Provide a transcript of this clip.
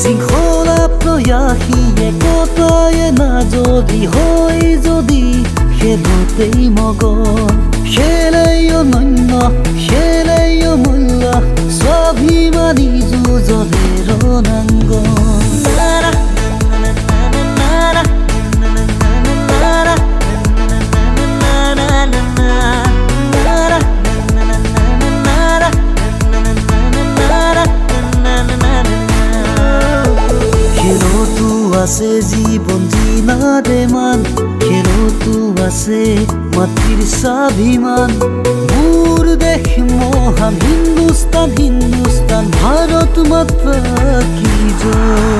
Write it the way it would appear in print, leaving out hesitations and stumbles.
শৃংখলা প্ৰয়াসী একতায়ে না যদি হয় যদি খেলতেই মগন খেলেই অনন্য খেলেই অমূল্য স্বাভিমানী যুঁজৰে ৰণাঙ্গন আছে জীবন জিনাৰে মান খেলতো আছে মাটিৰ স্বাভিমান মোৰ দেশ মহান হিন্দুস্তান হিন্দুস্তান ভাৰত মাতা কি জয়।